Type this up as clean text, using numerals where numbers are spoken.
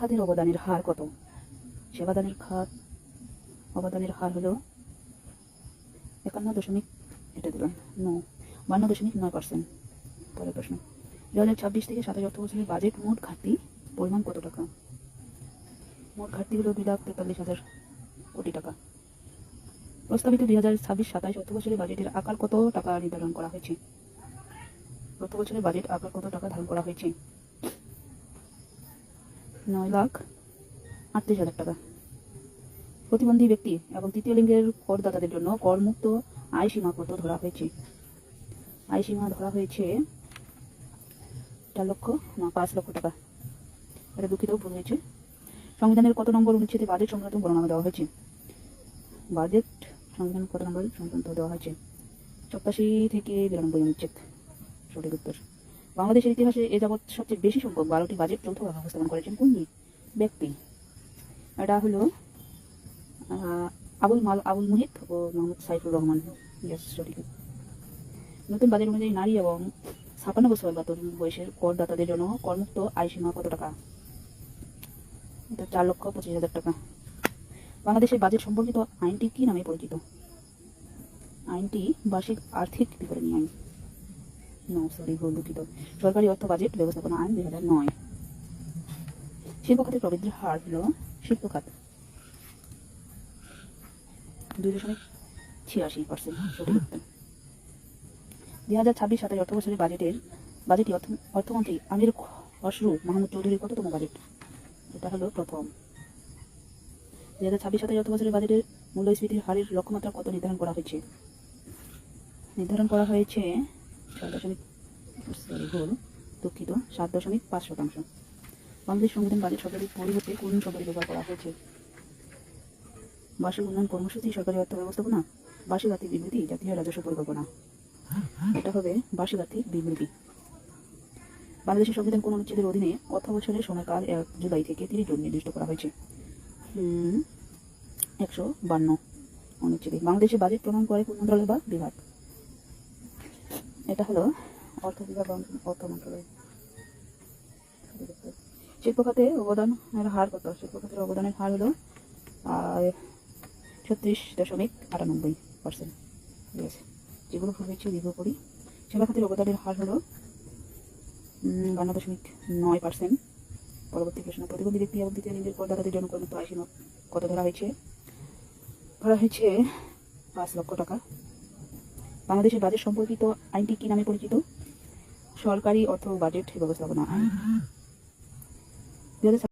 খাতের অবদানের হার কত? সেবাদানের খাত অবদানের হার হলো 51 এটা দিলাম 52.9%। পরের প্রশ্ন, 2026 থেকে 27 অর্থ বছরের বাজেট মোট ঘাটতি পরিমাণ কত টাকা? মোট ঘাটতি হলো 2,43,000 কোটি টাকা। প্রস্তাবিত 2026-27 অর্থ বছরের বাজেটের আকার কত টাকা নির্ধারণ করা হয়েছে? অর্থ বছরের বাজেট আকার কত টাকা ধারণ করা হয়েছে? 9,38,000 টাকা। প্রতিবন্ধী ব্যক্তি এবং তৃতীয় লিঙ্গের করদাতাদের জন্য করমুক্ত আয় সীমা কত ধরা হয়েছে? আয় সীমা ধরা হয়েছে 4 লক্ষ না 5 লক্ষ টাকা। এটা দুঃখিত, ভুল হয়েছে। সংবিধানের কত নম্বর অনুচ্ছেদে বাজেট সংক্রান্ত বর্ণনা দেওয়া হয়েছে? বাজেট সংবিধান কত নম্বর সংক্রান্ত দেওয়া হয়েছে? 87 থেকে 92 অনুচ্ছেদ সঠিক উত্তর। বাংলাদেশের ইতিহাসে এ যাবৎ সবচেয়ে বেশি সংখ্যক 12টি বাজেট যৌথভাবে উপস্থাপন করেছেন কোন ব্যক্তি? এটা হলো আবুল মুহিত ও মোহাম্মদ সাইফুর রহমান। সঠিক। নতুন বাজেট অনুযায়ী নারী এবং 56 বছর বা তরুণ বয়সের করদাতাদের জন্য করমুক্ত আয় সীমা কত টাকা? এটা 4,25,000 টাকা। বাংলাদেশের বাজেট সম্পর্কিত আইনটি কি নামে পরিচিত? আইনটি বার্ষিক আর্থিক বিবরণী আইন। দুঃখিত, সরকারি অর্থ বাজেট ব্যবস্থাপনা আইন 2009। শিল্প খাতের প্রবৃদ্ধির হার হল শিল্প খাত 2.86%। সঠিক উত্তর। 2026-27 অর্থ বছরের বাজেটে অর্থমন্ত্রী আমির খসরু মাহমুদ চৌধুরীর কততম বাজেট? এটা হলো প্রথম। 2026-27 অর্থ বছরের বাজেটের মূল্যস্ফীতির হারের লক্ষ্যমাত্রা কত নির্ধারণ করা হয়েছে? নির্ধারণ করা হয়েছে 7.5%। বাংলাদেশ সংবিধান বাজেট শব্দটির পরিবর্তে কোন শব্দটি ব্যবহার করা হয়েছে? বার্ষিক উন্নয়ন কর্মসূচি, সরকারি অর্থ ব্যবস্থাপনা, বার্ষিক আর্থিক বিবৃতি, জাতীয় রাজস্ব পরিকল্পনা। এটা হবে বার্ষিক আর্থিক বিবৃতি। বাংলাদেশের সংবিধান কোন অনুচ্ছেদের অধীনে অর্থ বছরের সময়কাল 1 জুলাই থেকে 30 জুন নির্দিষ্ট করা হয়েছে? 152 অনুচ্ছেদে। বাংলাদেশের বাজেট প্রণয়ন করে কোন মন্ত্রণালয় বা বিভাগ? এটা হলো অর্থ বিভাগ বা অর্থ মন্ত্রণালয়। শিল্প খাতে অবদানের হার কত? শিল্প খাতের অবদানের হার হলো 36.98%। ঠিক আছে, যেগুলো ভুল হয়েছে দীর্ঘ করি। সেবা খাতের অবদানের হার হলো 52.9%। পরবর্তী প্রশ্ন, প্রতিবন্ধী ব্যক্তি এবং তৃতীয় লিঙ্গের করদাতাদের জন্য করমুক্ত আয় সীমা কত ধরা হয়েছে? 5 লক্ষ টাকা। বাংলাদেশের বাজেট সম্পর্কিত আইনটি কি নামে পরিচিত? সরকারি অর্থ বাজেট ব্যবস্থাপনা আইন।